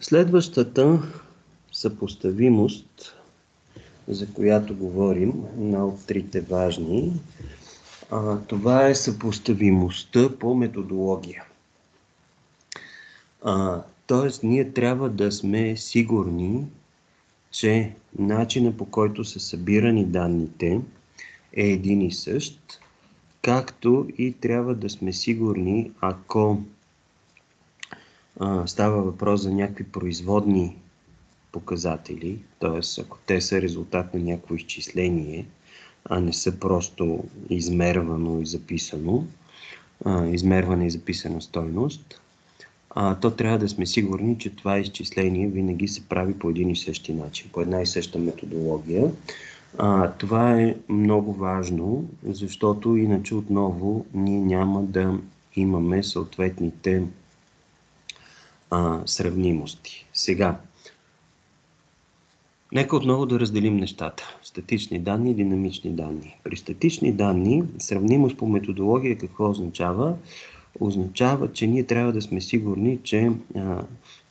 Следващата съпоставимост, за която говорим, една от трите важни, това е съпоставимостта по методология. Тоест, ние трябва да сме сигурни, че начинът, по който са събирани данните, е един и същ, както и трябва да сме сигурни, ако става въпрос за някакви производни показатели, т.е. ако те са резултат на някакво изчисление, а не са просто измервано и записано, измерване и записана стойност, то трябва да сме сигурни, че това изчисление винаги се прави по един и същи начин, по една и съща методология. Това е много важно, защото иначе отново ние няма да имаме съответните сравнимости. Сега, нека отново да разделим нещата. Статични данни и динамични данни. При статични данни, сравнимост по методология какво означава? Означава, че ние трябва да сме сигурни, че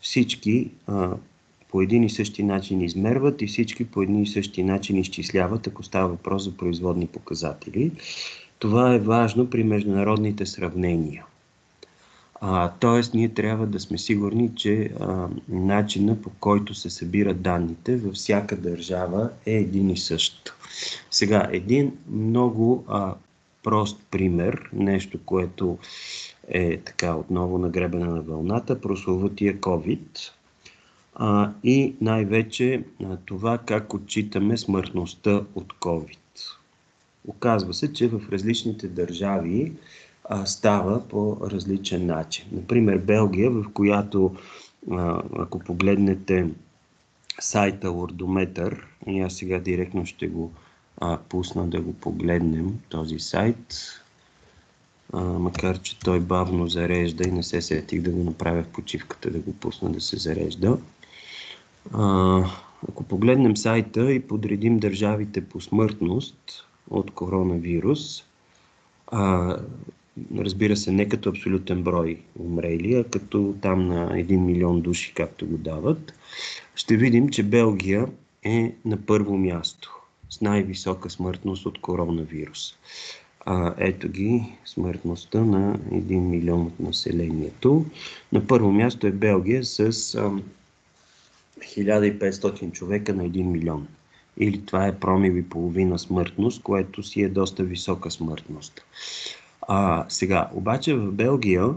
всички по един и същи начин измерват и всички по един и същи начин изчисляват, ако става въпрос за производни показатели. Това е важно при международните сравнения. Тоест, ние трябва да сме сигурни, че начинът, по който се събират данните във всяка държава е един и същ. Сега, един много прост пример, нещо, което е така отново нагребена на вълната, прословутия COVID. И най-вече това как отчитаме смъртността от COVID. Оказва се, че в различните държави става по различен начин. Например, Белгия, в която, ако погледнете сайта Worldometer, и аз сега директно ще го пусна да го погледнем, този сайт, макар че той бавно зарежда и не се сетих да го направя в почивката, да го пусна да се зарежда. Ако погледнем сайта и подредим държавите по смъртност от коронавирус, разбира се, не като абсолютен брой умрели, а като там на 1 милион души, както го дават, ще видим, че Белгия е на първо място с най-висока смъртност от коронавирус. Ето ги смъртността на 1 милион от населението. На първо място е Белгия с 1500 човека на 1 милион. Или това е промил и половина смъртност, което си е доста висока смъртност. Сега, обаче в Белгия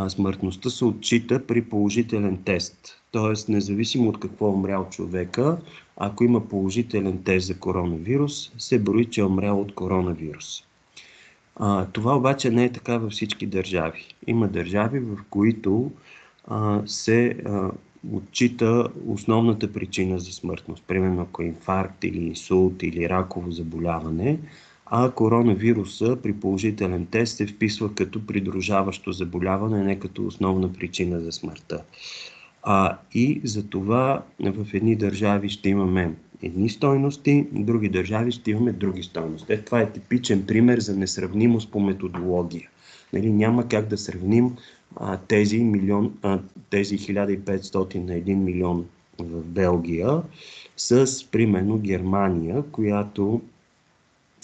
смъртността се отчита при положителен тест. Тоест, независимо от какво е умрял човека, ако има положителен тест за коронавирус, се брои, че е умрял от коронавирус. Това обаче не е така във всички държави. Има държави, в които се отчита основната причина за смъртност. Примерно, ако е инфаркт или инсулт или раково заболяване, а коронавируса при положителен тест се вписва като придружаващо заболяване, не като основна причина за смъртта. И за това в едни държави ще имаме едни стойности, в други държави ще имаме други стойности. Това е типичен пример за несравнимост по методология. Няма как да сравним тези 1500 на 1 милион в Белгия с, примерно, Германия, която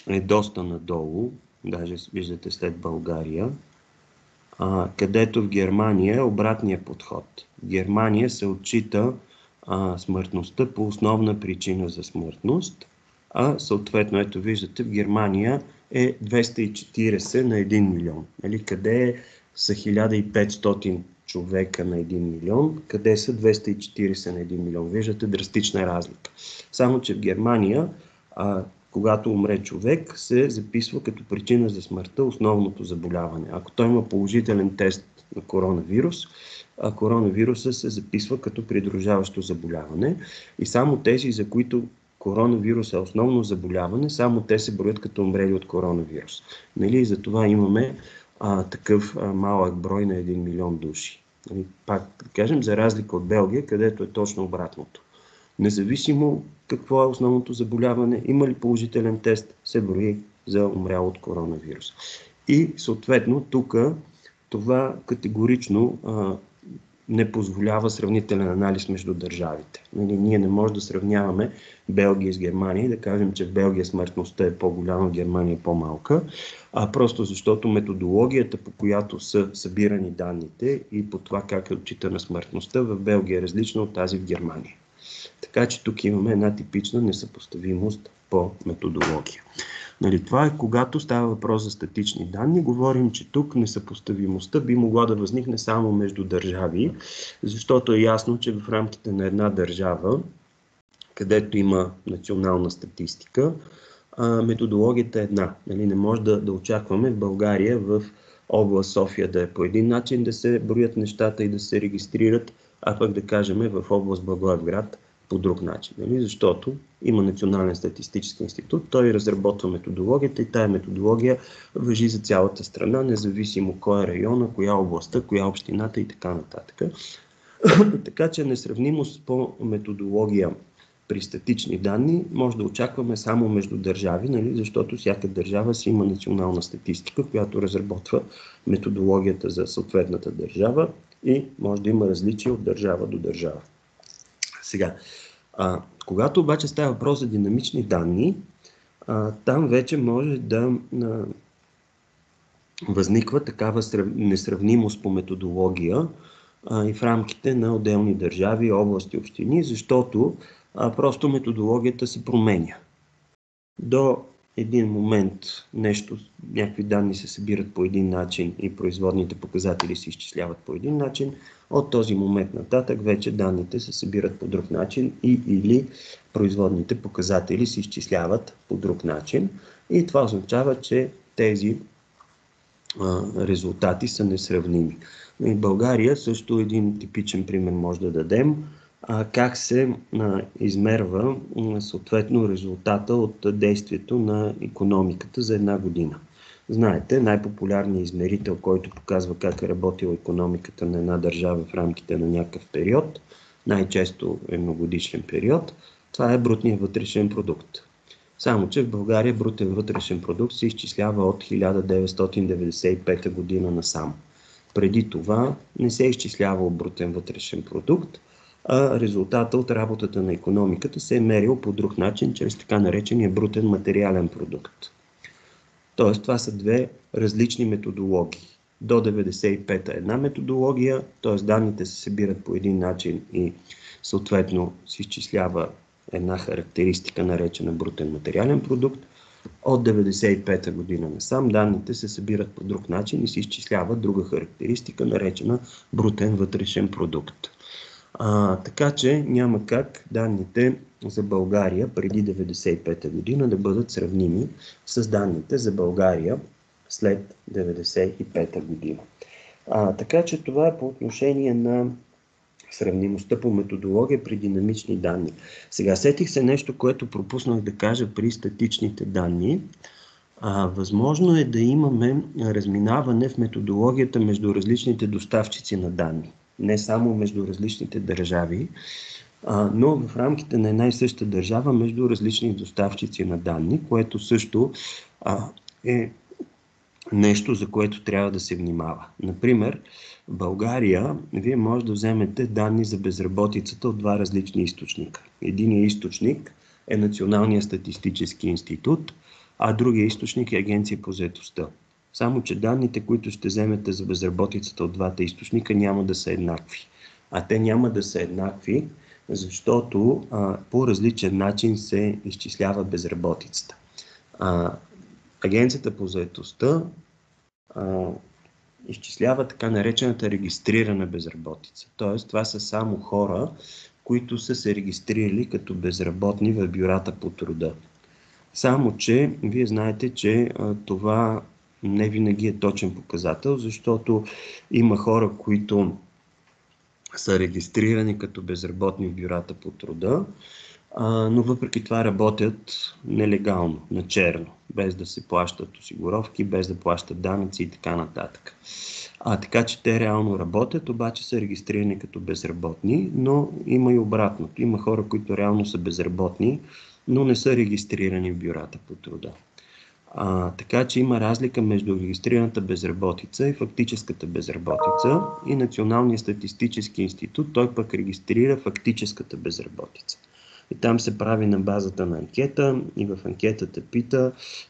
е доста надолу, даже виждате след България, където в Германия е обратния подход. В Германия се отчита смъртността по основна причина за смъртност, съответно, ето виждате, в Германия е 240 на 1 милион. Къде са 1500 човека на 1 милион, къде са 240 на 1 милион. Виждате драстична разлика. Само че в Германия, когато умре човек, се записва като причина за смъртта основното заболяване. Ако той има положителен тест на коронавирус, коронавируса се записва като придружаващо заболяване и само тези, за които коронавирус е основно заболяване, само те се броят като умрели от коронавирус. И за това имаме такъв малък брой на 1 милион души. Пак да кажем, за разлика от Белгия, където е точно обратното. Независимо какво е основното заболяване, има ли положителен тест, се брои за умрял от коронавирус. И съответно тук това категорично не позволява сравнителен анализ между държавите. Ние не можем да сравняваме Белгия с Германия и да кажем, че в Белгия смъртността е по-голяма, в Германия е по-малка, а просто защото методологията, по която са събирани данните и по това как е отчитана смъртността в Белгия е различна от тази в Германия. Така че тук имаме една типична несъпоставимост по методология. Това е когато става въпрос за статични данни. Говорим, че тук несъпоставимостта би могла да възникне само между държави, защото е ясно, че в рамките на една държава, където има национална статистика, методологията е една. Не може да очакваме в България, в област София да е по един начин да се броят нещата и да се регистрират, а пък да кажем в област Благоевград по друг начин. Защото има Национален статистически институт, той разработва методологията и тая методология важи за цялата страна, независимо кой е района, коя областта, коя общината и така нататък. Така че несравнимост по методология при статични данни може да очакваме само между държави, защото всяка държава си има национална статистика, която разработва методологията за съответната държава и може да има различия от държава до държава. Сега, когато обаче става въпрос за динамични данни, там вече може да възниква такава несравнимост по методология и в рамките на отделни държави, области, общини, защото просто методологията се променя. До един момент някакви данни се събират по един начин и производните показатели се изчисляват по един начин. От този момент нататък вече данните се събират по друг начин или производните показатели се изчисляват по друг начин. И това означава, че тези резултати са несравними. В България също един типичен пример може да дадем. Как се измерва съответно резултата от действието на икономиката за една година. Знаете, най-популярният измерител, който показва как е работила икономиката на една държава в рамките на някакъв период, най-често е многодишен период, това е брутният вътрешен продукт. Само че в България брутен вътрешен продукт се изчислява от 1995 година насам. Преди това не се е изчислявал брутен вътрешен продукт, а резултата от работата на икономиката се е мерил по друг начин, чрез така наречения брутен материален продукт. Тоест, това са две различни методологии. До 95-та една методология, т.е. данните се събират по един начин и съответно се изчислява една характеристика, наречена брутен материален продукт. От 95-та година насам данните се събират по друг начин и се изчислява друга характеристика, наречена брутен вътрешен продукт. Така че няма как данните за България преди 1995 година да бъдат сравними с данните за България след 1995 година. Така че това е по отношение на сравнимостта по методология при динамични данни. Сега сетих се нещо, което пропуснах да кажа при статичните данни. Възможно е да имаме разминаване в методологията между различните доставчици на данни. Не само между различните държави, но в рамките на една и съща държава между различни доставчици на данни, което също е нещо, за което трябва да се внимава. Например, в България вие може да вземете данни за безработицата от два различни източника. Единият източник е Националният статистически институт, а другия източник е Агенция по заетостта. Само че данните, които ще вземете за безработицата от двата източника, няма да са еднакви. А те няма да са еднакви, защото по различен начин се изчислява безработицата. Агенцията по заетостта изчислява така наречената регистрирана безработица. Тоест, това са само хора, които са се регистрирали като безработни в бюрата по труда. Само че, вие знаете, че това не винаги е точен показател, защото има хора, които са регистрирани като безработни в бюрата по труда, но въпреки това работят нелегално, на черно, без да се плащат осигуровки, без да плащат данъци и така нататък. Така че те реално работят, обаче са регистрирани като безработни, но има и обратното. Има хора, които реално са безработни, но не са регистрирани в бюрата по труда. Така че има разлика между регистрираната безработица и фактическата безработица, и Националният статистически институт, той пък регистрира фактическата безработица. И там се прави на базата на анкета, и в анкетата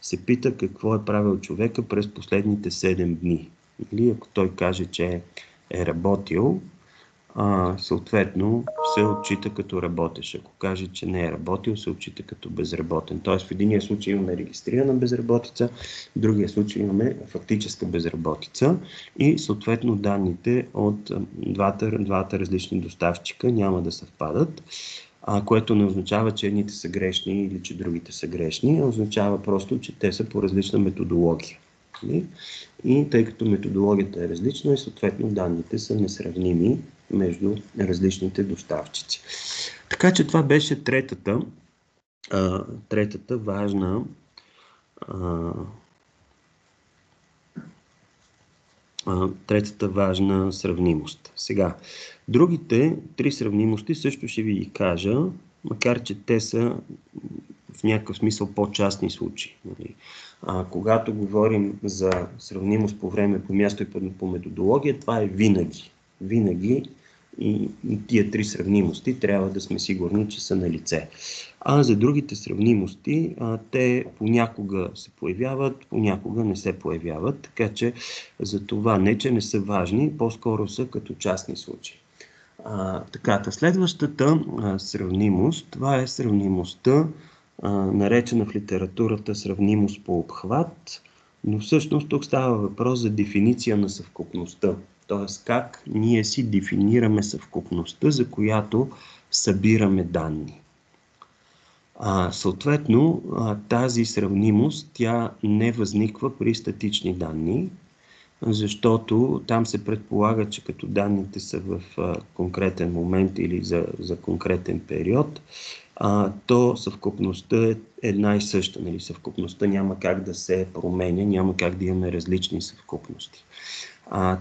се пита какво е правил човека през последните 7 дни. Или ако той каже, че е работил, съответно се отчита като работещ. Ако каже, че не е работил, се отчита като безработен. Тоест в единия случай имаме регистрирана безработица, в другия случай имаме фактическа безработица и съответно данните от двата различни доставчика няма да съвпадат, което не означава, че едните са грешни или че другите са грешни, а означава просто, че те са по различна методология. И тъй като методологията е различна, и съответно данните са несравними между различните доставчици. Така че това беше третата важна сравнимост. Сега, другите 3 сравнимости също ще ви ги кажа, макар че те са в някакъв смисъл по-частни случаи. Когато говорим за сравнимост по време, по място и по методология, това е винаги. Винаги и тия 3 сравнимости трябва да сме сигурни, че са на лице. А за другите сравнимости, те понякога се появяват, понякога не се появяват, така че за това не, че не са важни, по-скоро са като частни случаи. Следващата сравнимост, това е сравнимостта, наречена в литературата сравнимост по обхват, но всъщност тук става въпрос за дефиниция на съвкупността. Т.е. как ние си дефинираме съвкупността, за която събираме данни. Съответно, тази сравнимост, тя не възниква при статични данни, защото там се предполага, че като данните са в конкретен момент или за конкретен период, то съвкупността е една и съща. Нали? Съвкупността няма как да се променя, няма как да имаме различни съвкупности.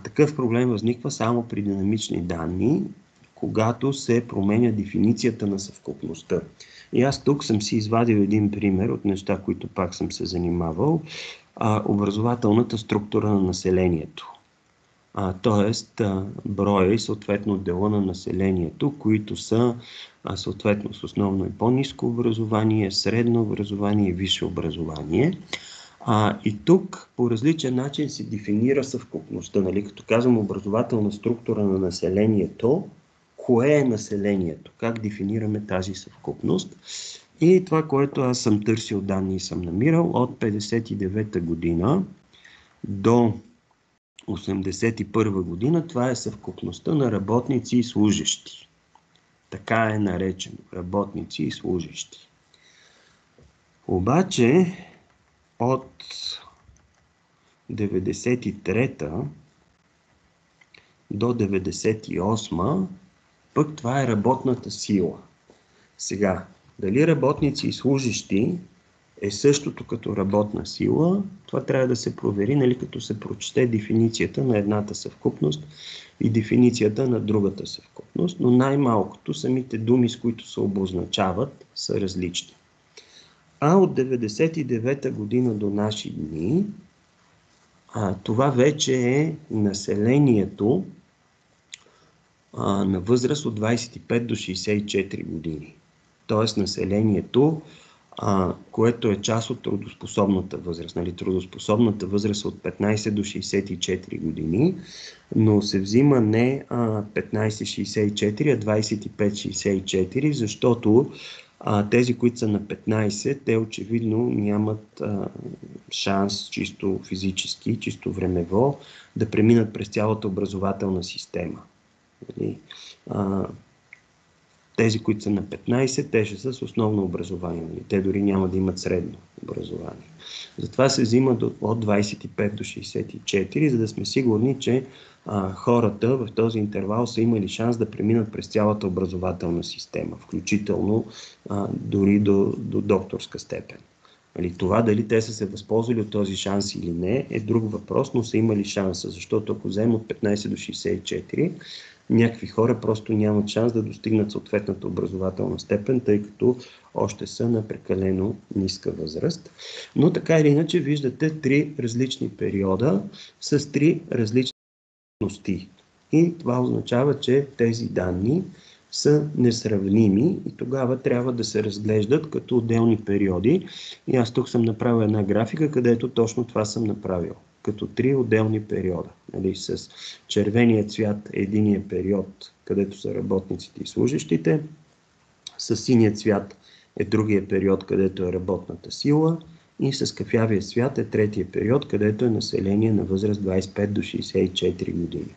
Такъв проблем възниква само при динамични данни, когато се променя дефиницията на съвкупността. И аз тук съм си извадил един пример от неща, които пак съм се занимавал. Образователната структура на населението. Тоест броя и съответно дела на населението, които са съответно с основно и по-ниско образование, средно образование и висше образование. И тук по различен начин се дефинира съвкупността. Нали? Като казвам образователна структура на населението, кое е населението? Как дефинираме тази съвкупност? И това, което аз съм търсил данни и съм намирал от 1959 година до 1981 година, това е съвкупността на работници и служещи. Така е наречено. Работници и служещи. Обаче от 1993 до 1998 пък това е работната сила. Сега, дали работници и служещи е същото като работна сила, това трябва да се провери, нали, като се прочете дефиницията на едната съвкупност и дефиницията на другата съвкупност, но най-малкото самите думи, с които се обозначават, са различни. От 1999 година до наши дни, това вече е населението на възраст от 25 до 64 години. Тоест населението, което е част от трудоспособната възраст. Нали, трудоспособната възраст от 15 до 64 години, но се взима не 15-64, а 25-64, защото тези, които са на 15, те очевидно нямат шанс чисто физически, чисто времево да преминат през цялата образователна система. Тези, които са на 15, те ще са с основно образование. Те дори няма да имат средно образование. Затова се взима от 25 до 64, за да сме сигурни, че хората в този интервал са имали шанс да преминат през цялата образователна система, включително дори до докторска степен. Това дали те са се възползвали от този шанс или не е друг въпрос, но са имали шанса, защото ако вземем от 15 до 64, някакви хора просто нямат шанс да достигнат съответната образователна степен, тъй като още са на прекалено ниска възраст. Но така или иначе виждате 3 различни периода с 3 различни стойности. И това означава, че тези данни са несравними и тогава трябва да се разглеждат като отделни периоди. И аз тук съм направил една графика, където точно това съм направил. Като 3 отделни периода. Нали, с червения цвят е единия период, където са работниците и служащите. С синия цвят е другия период, където е работната сила. И с кафявия цвят е третия период, където е население на възраст 25 до 64 години.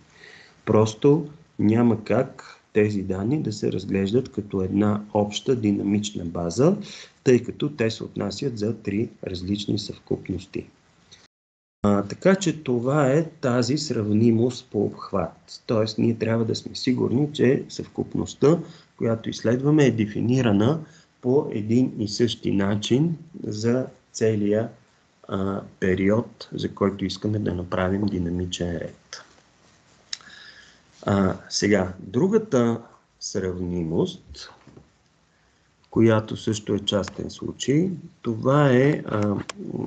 Просто няма как тези данни да се разглеждат като една обща динамична база, тъй като те се отнасят за 3 различни съвкупности. Така че това е тази сравнимост по обхват. Тоест ние трябва да сме сигурни, че съвкупността, която изследваме, е дефинирана по един и същи начин за целия период, за който искаме да направим динамичен ред. Сега, другата сравнимост, която също е частен случай, това е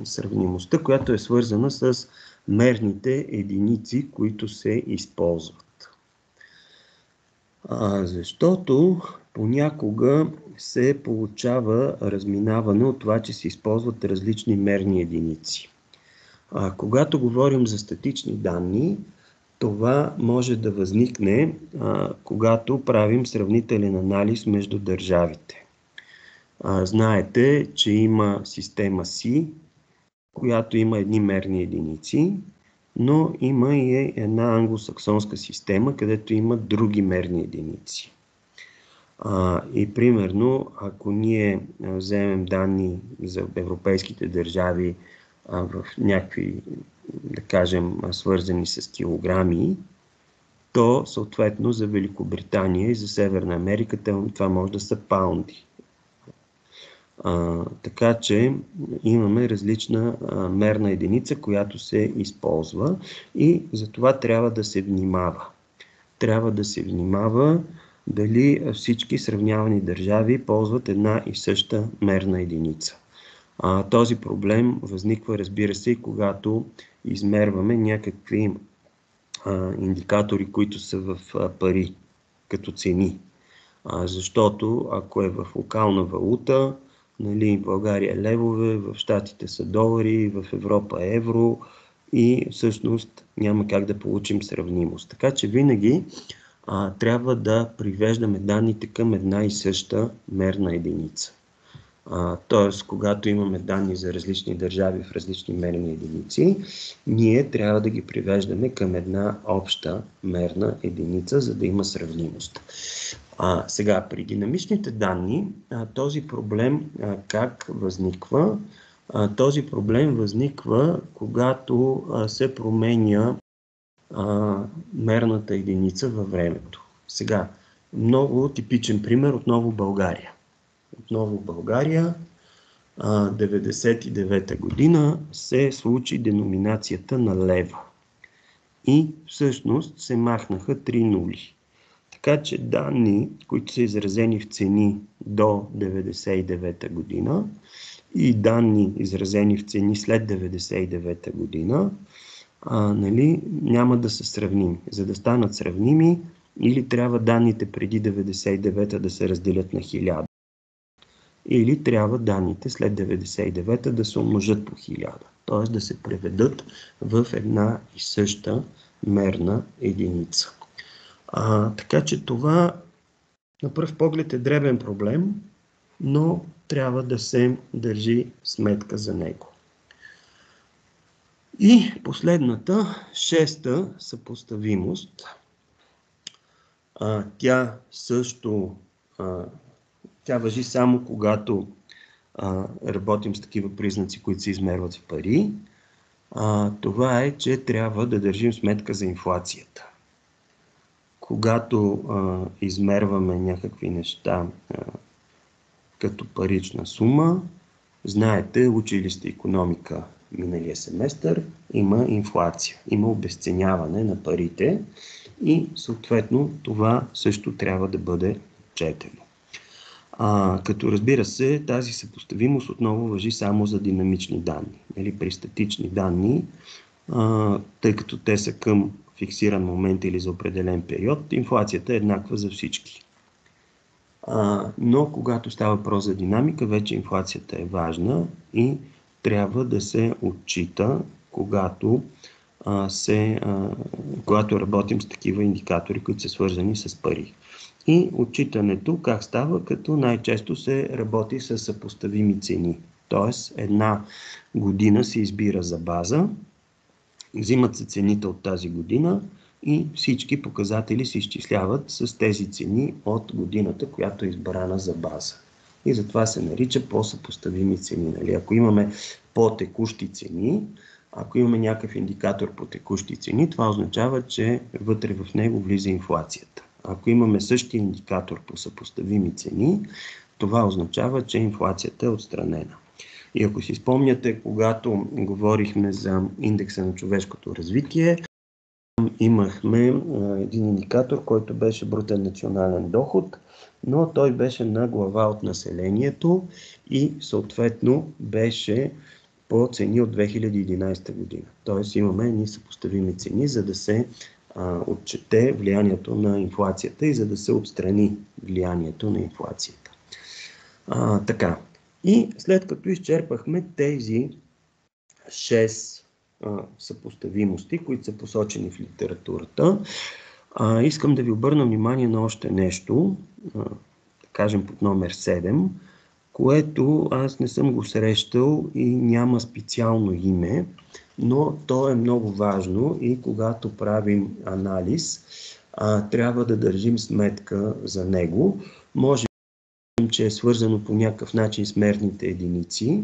сравнимостта, която е свързана с мерните единици, които се използват. Защото понякога се получава разминаване от това, че се използват различни мерни единици. Когато говорим за статични данни, това може да възникне, когато правим сравнителен анализ между държавите. Знаете, че има система C, която има едни мерни единици, но има и една англосаксонска система, където има други мерни единици. И примерно, ако ние вземем данни за европейските държави в някакви, да кажем, свързани с килограми, то съответно за Великобритания и за Северна Америка това може да са паунди. Така че имаме различна мерна единица, която се използва и за това трябва да се внимава. Трябва да се внимава дали всички сравнявани държави ползват една и съща мерна единица. Този проблем възниква, разбира се, и когато измерваме някакви индикатори, които са в пари, като цени. Защото ако е в локална валута, нали, в България е левове, в Щатите са долари, в Европа е евро и всъщност няма как да получим сравнимост. Така че винаги трябва да привеждаме данните към една и съща мерна единица. Т.е. когато имаме данни за различни държави в различни мерни единици, ние трябва да ги привеждаме към една обща мерна единица, за да има сравнимост. Сега, при динамичните данни, този проблем как възниква? Този проблем възниква, когато се променя мерната единица във времето. Сега, много типичен пример, отново България. Отново България, 1999 година се случи деноминацията на лева. И всъщност се махнаха 3 нули. Така че данни, които са изразени в цени до 1999 година и данни изразени в цени след 1999 година, нали, няма да са сравними. За да станат сравними, или трябва данните преди 1999 да се разделят на 1000, или трябва данните след 1999 да се умножат по 1000, т.е. да се преведат в една и съща мерна единица. Така че това на пръв поглед е дребен проблем, но трябва да се държи сметка за него. И последната, 6-та съпоставимост. Тя също тя важи само когато работим с такива признаци, които се измерват в пари. Това е, че трябва да държим сметка за инфлацията. Когато измерваме някакви неща като парична сума, знаете, учили сте икономика миналия семестър, има инфлация, има обезценяване на парите и съответно това също трябва да бъде отчетено. Като разбира се, тази съпоставимост отново важи само за динамични данни. При статични данни, тъй като те са към фиксиран момент или за определен период, инфлацията е еднаква за всички. Но когато става въпрос за динамика, вече инфлацията е важна и трябва да се отчита, когато работим с такива индикатори, които са свързани с пари. И отчитането как става, като най-често се работи с съпоставими цени. Тоест една година се избира за база, взимат се цените от тази година и всички показатели се изчисляват с тези цени от годината, която е избрана за база. И затова се нарича по-съпоставими цени. Ако имаме по-текущи цени, ако имаме някакъв индикатор по текущи цени, това означава, че вътре в него влиза инфлацията. Ако имаме същия индикатор по съпоставими цени, това означава, че инфлацията е отстранена. И ако си спомняте, когато говорихме за индекса на човешкото развитие, имахме един индикатор, който беше брутен национален доход, но той беше на глава от населението и съответно беше по цени от 2011 година. Тоест имаме едни съпоставими цени, за да се отчете влиянието на инфлацията и за да се отстрани влиянието на инфлацията. Така. И след като изчерпахме тези 6 съпоставимости, които са посочени в литературата, искам да ви обърна внимание на още нещо, да кажем под номер 7, което аз не съм го срещал и няма специално име, но то е много важно и когато правим анализ, трябва да държим сметка за него. Може би, че е свързано по някакъв начин с мерните единици,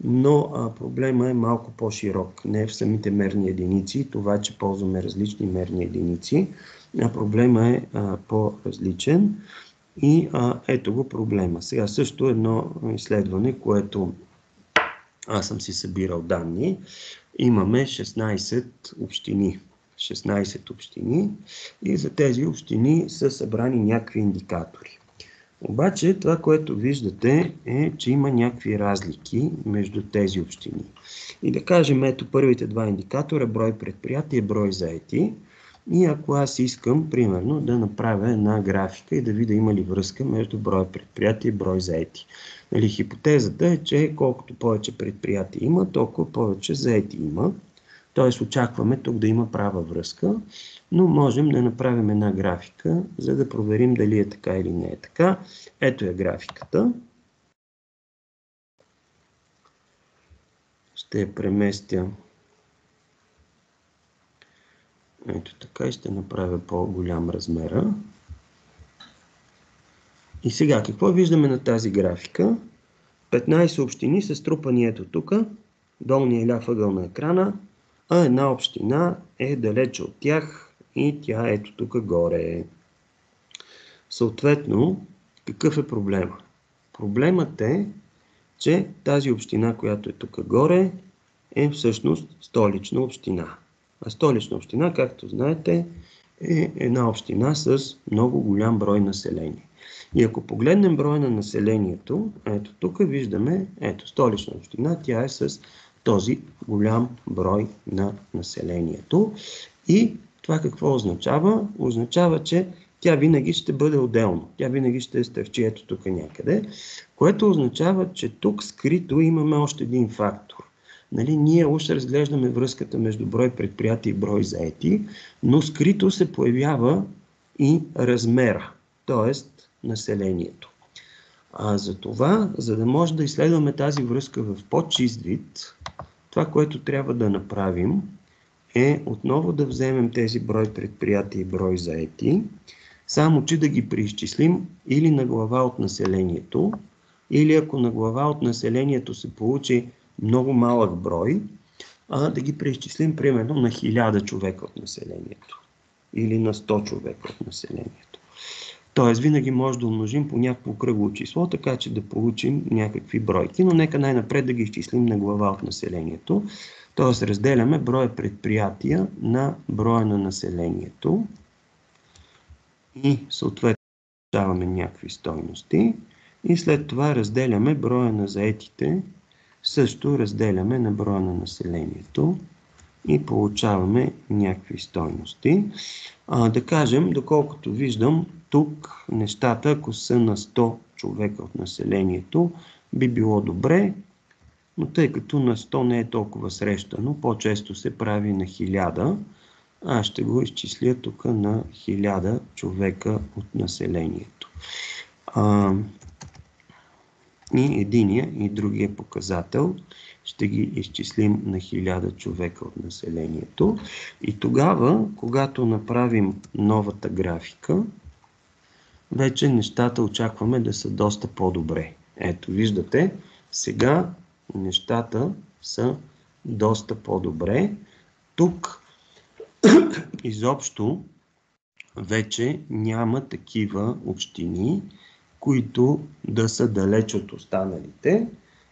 но проблема е малко по-широк. Не в самите мерни единици, това, че ползваме различни мерни единици, а проблема е по-различен. И ето го проблема. Сега също едно изследване, което аз съм си събирал данни. Имаме 16 общини. 16 общини и за тези общини са събрани някакви индикатори. Обаче това, което виждате е, че има някакви разлики между тези общини. И да кажем, ето първите два индикатора, брой предприятия, брой заети. И ако аз искам, примерно, да направя една графика и да видя има ли връзка между брой предприятия и брой заети. Хипотезата е, че колкото повече предприятия има, толкова повече заети има. Т.е. очакваме тук да има права връзка, но можем да направим една графика, за да проверим дали е така или не е така. Ето е графиката. Ще я преместя. Ето така и ще направя по-голям размера. И сега, какво виждаме на тази графика? 15 общини са струпани ето тук, долния ляв ъгъл на екрана, а една община е далече от тях и тя ето тук горе. Съответно, какъв е проблема? Проблемът е, че тази община, която е тук горе, е всъщност Столична община. А Столична община, както знаете, е една община с много голям брой население. И ако погледнем броя на населението, ето тук виждаме, ето Столична община, тя е с този голям брой на населението. И това какво означава? Означава, че тя винаги ще бъде отделно. Тя винаги ще стърчи ето тук някъде, което означава, че тук скрито имаме още един фактор. Ние уж разглеждаме връзката между брой предприятия и брой заети, но скрито се появява и размера, т.е. населението. За това, за да може да изследваме тази връзка в по-чист вид, това, което трябва да направим, е отново да вземем тези брой предприятия и брой заети, само че да ги преизчислим или на глава от населението, или ако на глава от населението се получи много малък брой, да ги преизчислим примерно на 1000 човека от населението или на 100 човека от населението. Тоест винаги може да умножим по някакво кръгло число, така че да получим някакви бройки, но нека най-напред да ги изчислим на глава от населението. Тоест разделяме броя предприятия на броя на населението. и съответно получаваме някакви стойности и след това разделяме броя на заетите, също разделяме на броя на населението и получаваме някакви стойности. Да кажем, доколкото виждам, тук нещата, ако са на 100 човека от населението, би било добре, но тъй като на 100 не е толкова срещано, по-често се прави на 1000, аз ще го изчисля тук на 1000 човека от населението. И единия и другия показател ще ги изчислим на 1000 човека от населението. И тогава, когато направим новата графика, вече нещата очакваме да са доста по-добре. Ето, виждате, сега нещата са доста по-добре. Тук изобщо вече няма такива общини, които да са далеч от останалите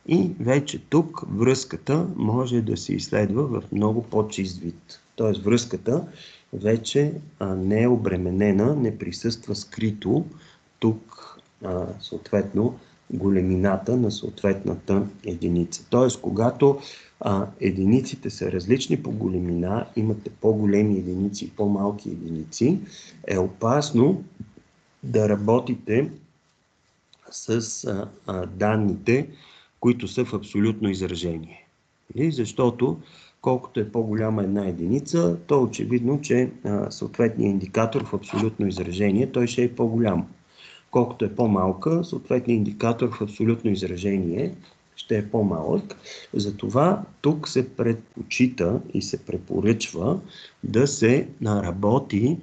и вече тук връзката може да се изследва в много по-чист вид. Т.е. връзката вече не е обременена, не присъства скрито тук съответно големината на съответната единица. Т.е. когато единиците са различни по големина, имате по-големи единици и по-малки единици, е опасно да работите с данните, които са в абсолютно изражение. Защото колкото е по-голяма една единица, то е очевидно, че съответният индикатор в абсолютно изражение, той ще е по-голям. Колкото е по-малка, съответният индикатор в абсолютно изражение ще е по-малък. Затова тук се предпочита и се препоръчва да се работи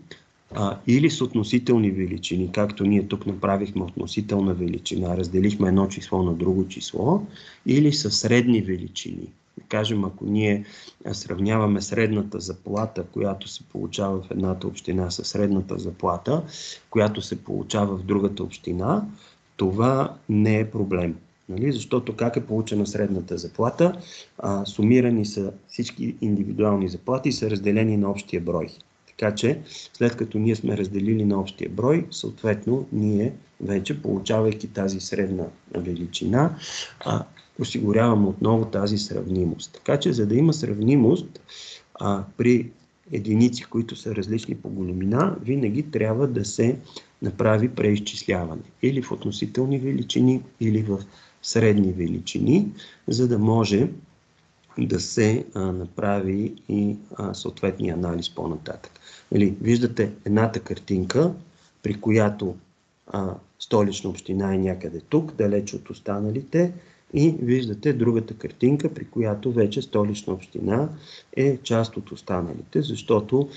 или с относителни величини, както ние тук направихме относителна величина, разделихме едно число на друго число, или с средни величини. Да кажем, ако ние сравняваме средната заплата, която се получава в едната община с средната заплата, която се получава в другата община, това не е проблем. Защото как е получена средната заплата? Сумирани са всички индивидуални заплати и са разделени на общия брой. Така че, след като ние сме разделили на общия брой, съответно, ние вече, получавайки тази средна величина, осигуряваме отново тази сравнимост. Така че, за да има сравнимост при единици, които са различни по големина, винаги трябва да се направи преизчисляване. Или в относителни величини, или в средни величини, за да може да се направи и съответния анализ по-нататък. Виждате едната картинка, при която Столична община е някъде тук, далеч от останалите, и виждате другата картинка, при която вече Столична община е част от останалите, защото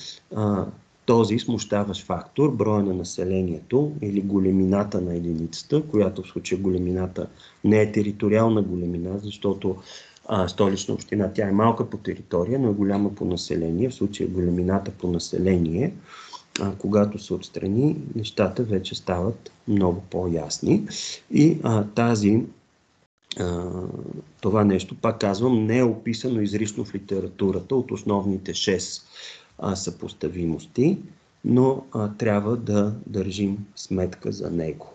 този смущаващ фактор, броя на населението или големината на единицата, която в случая големината не е териториална големина, защото Столична община, тя е малка по територия, но е голяма по население, в случая големината по население, когато се отстрани, нещата вече стават много по-ясни. И това нещо, пак казвам, не е описано изрично в литературата от основните 6 съпоставимости, но трябва да държим сметка за него.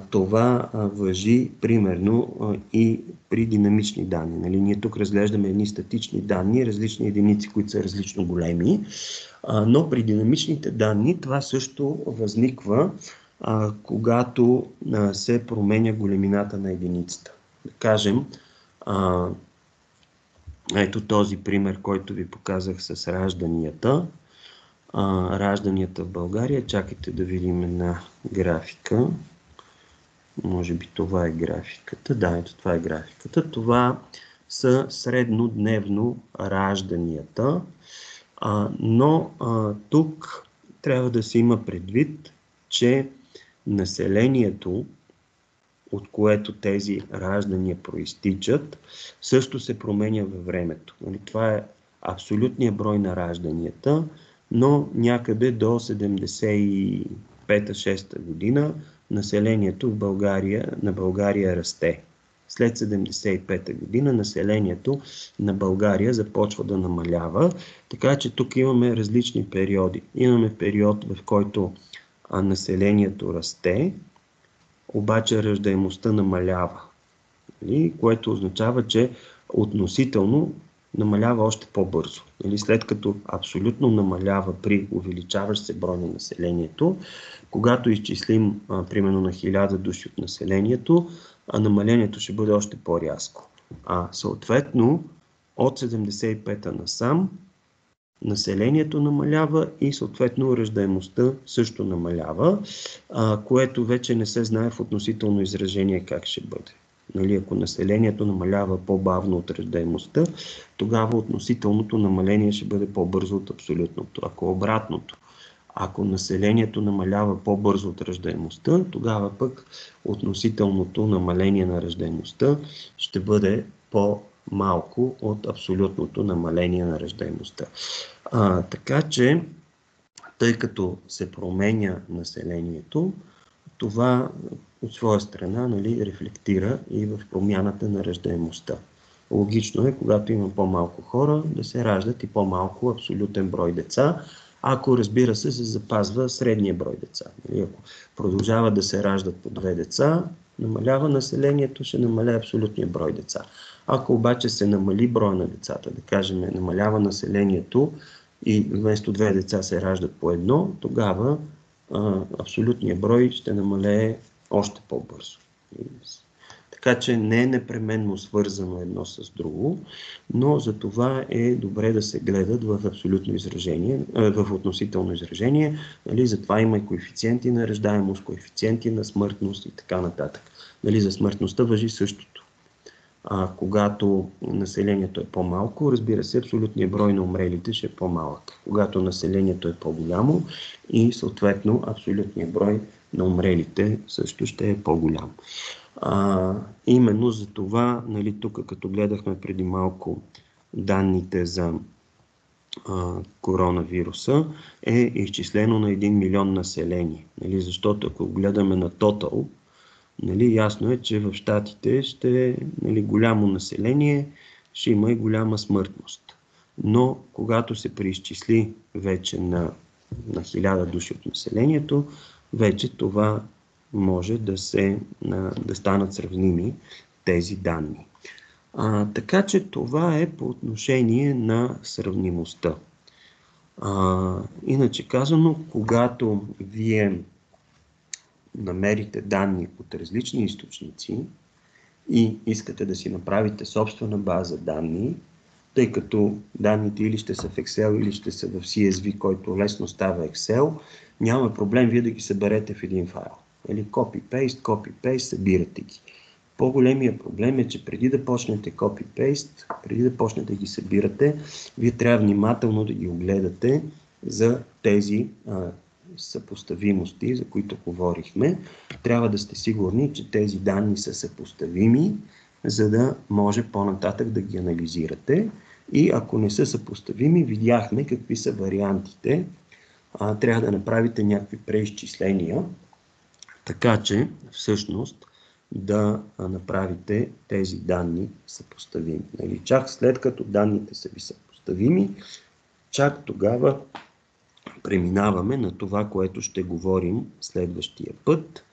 Това важи примерно и при динамични данни. Ние тук разглеждаме едни статични данни, различни единици, които са различно големи, но при динамичните данни това също възниква, когато се променя големината на единицата. Да кажем, ето този пример, който ви показах с ражданията. Ражданията в България, чакайте да видим една графика. Може би това е графиката. Да, ето това е графиката. Това са среднодневно ражданията, но тук трябва да се има предвид, че населението, от което тези раждания проистичат, също се променя във времето. Това е абсолютният брой на ражданията, но някъде до 75-6 година населението на България расте. след 75-та година населението на България започва да намалява, така че тук имаме различни периоди. Имаме период, в който населението расте, обаче раждаемостта намалява, което означава, че относително намалява още по-бързо. След като абсолютно намалява при увеличаващ се брой на населението, когато изчислим примерно на 1000 души от населението, намалението ще бъде още по-рязко. Съответно, от 75-та насам, населението намалява и съответно раждаемостта също намалява, което вече не се знае в относително изражение как ще бъде. Ако населението намалява по-бавно от раждаемостта, тогава относителното намаление ще бъде по-бързо от абсолютното. Ако обратното, ако населението намалява по-бързо от раждаемостта, тогава пък относителното намаление на раждаемостта ще бъде по-малко от абсолютното намаление на раждаемостта. Така че, тъй като се променя населението, това от своя страна рефлектира и в промяната на раждаемостта. Логично е, когато има по-малко хора, да се раждат и по-малко абсолютен брой деца, ако, разбира се, се запазва средния брой деца. Ако продължава да се раждат по 2 деца, намалява населението, ще намаля абсолютния брой деца. Ако обаче се намали броя на децата, да кажем, намалява населението и вместо 2 деца се раждат по 1, тогава абсолютният брой ще намалее още по-бързо. Така че не е непременно свързано едно с друго, но за това е добре да се гледат в абсолютно изражение, в относително изражение. Затова има и коефициенти на раждаемост, коефициенти на смъртност и така нататък. За смъртността важи същото. Когато населението е по-малко, разбира се, абсолютният брой на умрелите ще е по-малък. Когато населението е по-голямо и съответно абсолютният брой на умрелите също ще е по-голям. Именно за това, тук като гледахме преди малко данните за коронавируса, е изчислено на 1 милион население. Защото ако гледаме на тотал, ясно е, че в щатите ще е голямо население, ще има и голяма смъртност. Но когато се преизчисли вече на 1000 души от населението, вече това може да станат сравними тези данни. Така че това е по отношение на сравнимостта. Иначе казано, когато вие намерите данни от различни източници и искате да си направите собствена база данни, тъй като данните или ще са в Excel, или ще са в CSV, който лесно става Excel, няма проблем вие да ги съберете в един файл. Copy-paste, събирате ги. По-големия проблем е, че преди да почнете copy-paste, преди да почнете да ги събирате, вие трябва внимателно да ги огледате за тези съпоставимости, за които говорихме. Трябва да сте сигурни, че тези данни са съпоставими, за да може по-нататък да ги анализирате. И ако не са съпоставими, видяхме какви са вариантите. Трябва да направите някакви преизчисления, така че всъщност да направите тези данни съпоставими. Чак след като данните са ви съпоставими, чак тогава преминаваме на това, което ще говорим следващия път.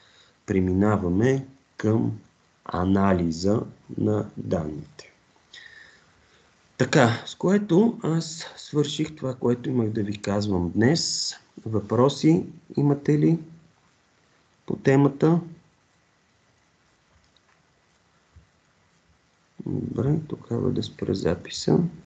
Преминаваме към анализа на данните. Така, с което аз свърших това, което имах да ви казвам днес. Въпроси имате ли по темата? Добре, тогава да спра записа.